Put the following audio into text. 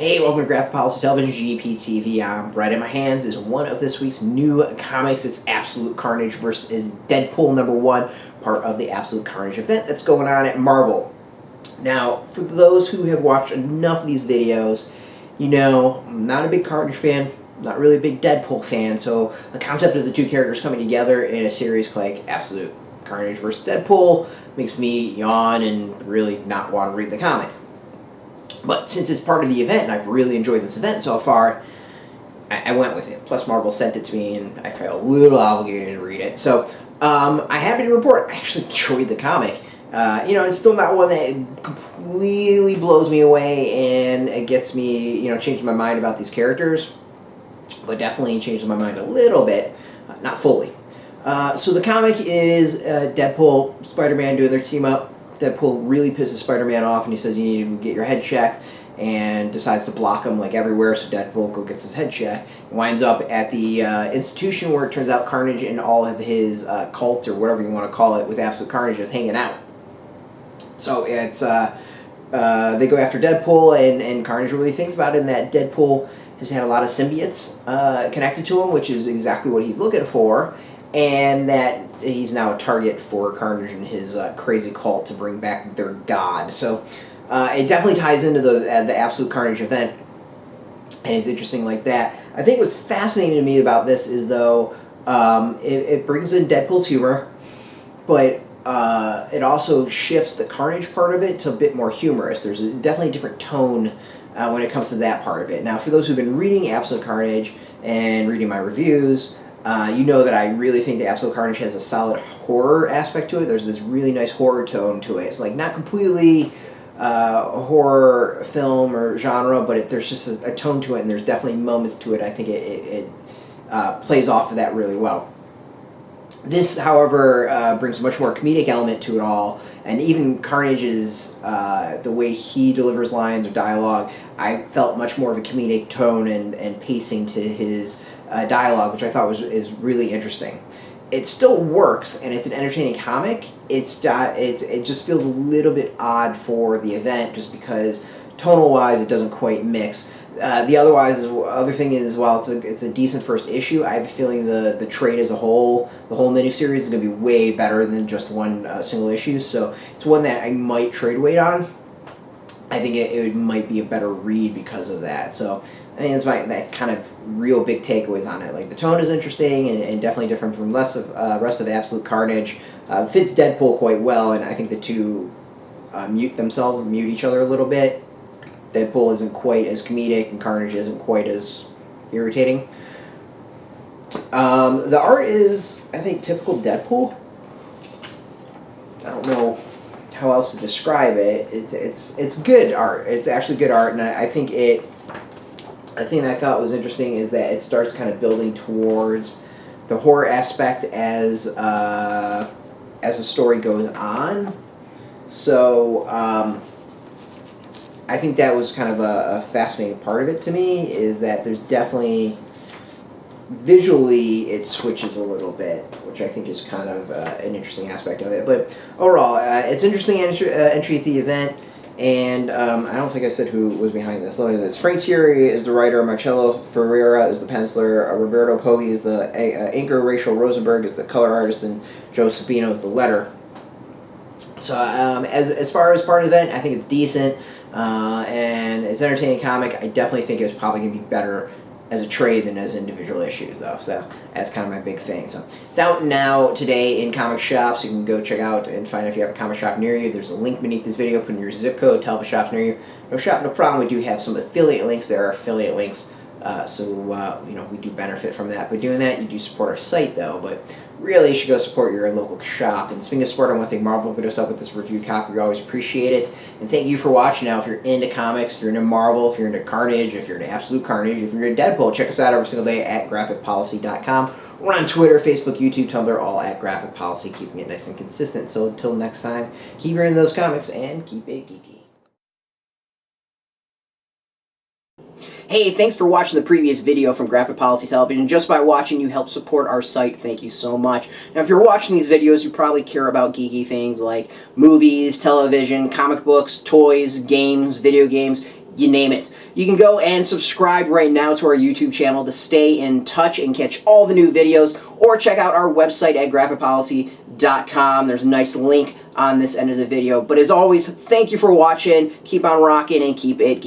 Hey, welcome to Graphic Policy Television, GPTV. I'm right in my hands is one of this week's new comics. It's Absolute Carnage versus Deadpool #1, part of the Absolute Carnage event that's going on at Marvel. Now, for those who have watched enough of these videos, you know I'm not a big Carnage fan, not really a big Deadpool fan, so the concept of the two characters coming together in a series like Absolute Carnage versus Deadpool makes me yawn and really not want to read the comic. But since it's part of the event, and I've really enjoyed this event so far, I went with it. Plus, Marvel sent it to me, and I felt a little obligated to read it. So, I'm happy to report I actually enjoyed the comic. It's still not one that completely blows me away, and it gets me, changing my mind about these characters. But definitely changes my mind a little bit, not fully. So the comic is Deadpool, Spider-Man doing their team up. Deadpool really pisses Spider-Man off, and he says you need to get your head checked, and decides to block him like everywhere, so Deadpool go gets his head checked. Winds up at the institution where it turns out Carnage and all of his cult, or whatever you want to call it, with Absolute Carnage is hanging out. So it's, they go after Deadpool, and Carnage really thinks about it, and that Deadpool has had a lot of symbiotes connected to him, which is exactly what he's looking for, and that he's now a target for Carnage and his crazy cult to bring back their god. So it definitely ties into the Absolute Carnage event, and it's interesting like that. I think what's fascinating to me about this is, though, it brings in Deadpool's humor, but it also shifts the Carnage part of it to a bit more humorous. There's definitely a different tone when it comes to that part of it. Now, for those who've been reading Absolute Carnage and reading my reviews, you know that I really think that Absolute Carnage has a solid horror aspect to it. There's this really nice horror tone to it. It's like not completely a horror film or genre, but there's just a tone to it, and there's definitely moments to it. I think it plays off of that really well. This, however, brings a much more comedic element to it all, and even Carnage's, the way he delivers lines or dialogue, I felt much more of a comedic tone and pacing to his dialogue, which I thought is really interesting. It still works, and it's an entertaining comic. It just feels a little bit odd for the event, just because tonal-wise it doesn't quite mix. The other thing is, while it's a decent first issue, I have a feeling the trade as a whole, the whole miniseries, is going to be way better than just one single issue. So it's one that I might trade weight on. I think it might be a better read because of that. So I think it's that kind of real big takeaways on it. Like, the tone is interesting and definitely different from rest of the Absolute Carnage. Fits Deadpool quite well, and I think the two mute each other a little bit. Deadpool isn't quite as comedic, and Carnage isn't quite as irritating. The art is, I think, typical Deadpool. I don't know how else to describe it. It's good art. It's actually good art, and I think the thing that I thought was interesting is that it starts kind of building towards the horror aspect as the story goes on. So I think that was kind of a fascinating part of it to me, is that there's definitely, visually, it switches a little bit, which I think is kind of an interesting aspect of it. But overall, it's an interesting entry at the event, and I don't think I said who was behind this. It's Frank Tieri is the writer, Marcelo Ferreira is the penciler, Roberto Poggi is the inker, Rachelle Rosenberg is the color artist, and Joe Sabino is the letter. So as far as part of the event, I think it's decent. And it's an entertaining comic. I definitely think it's probably going to be better as a trade than as individual issues, though. So that's kind of my big thing. So it's out now today in comic shops. You can go check out and find if you have a comic shop near you. There's a link beneath this video. Put in your zip code, tell the shops near you. No shop, no problem. We do have some affiliate links. There are affiliate links. We do benefit from that. By doing that, you do support our site, though. But really, you should go support your local shop. And speaking of support, I want to thank Marvel for putting us up with this review copy. We always appreciate it. And thank you for watching. Now, if you're into comics, if you're into Marvel, if you're into Carnage, if you're into Absolute Carnage, if you're into Deadpool, check us out every single day at graphicpolicy.com. We're on Twitter, Facebook, YouTube, Tumblr, all at Graphic Policy, keeping it nice and consistent. So until next time, keep reading those comics and keep it geeky. Hey, thanks for watching the previous video from Graphic Policy Television. Just by watching, you help support our site. Thank you so much. Now, if you're watching these videos, you probably care about geeky things like movies, television, comic books, toys, games, video games, you name it. You can go and subscribe right now to our YouTube channel to stay in touch and catch all the new videos, or check out our website at graphicpolicy.com. There's a nice link on this end of the video. But as always, thank you for watching. Keep on rocking and keep it geeky.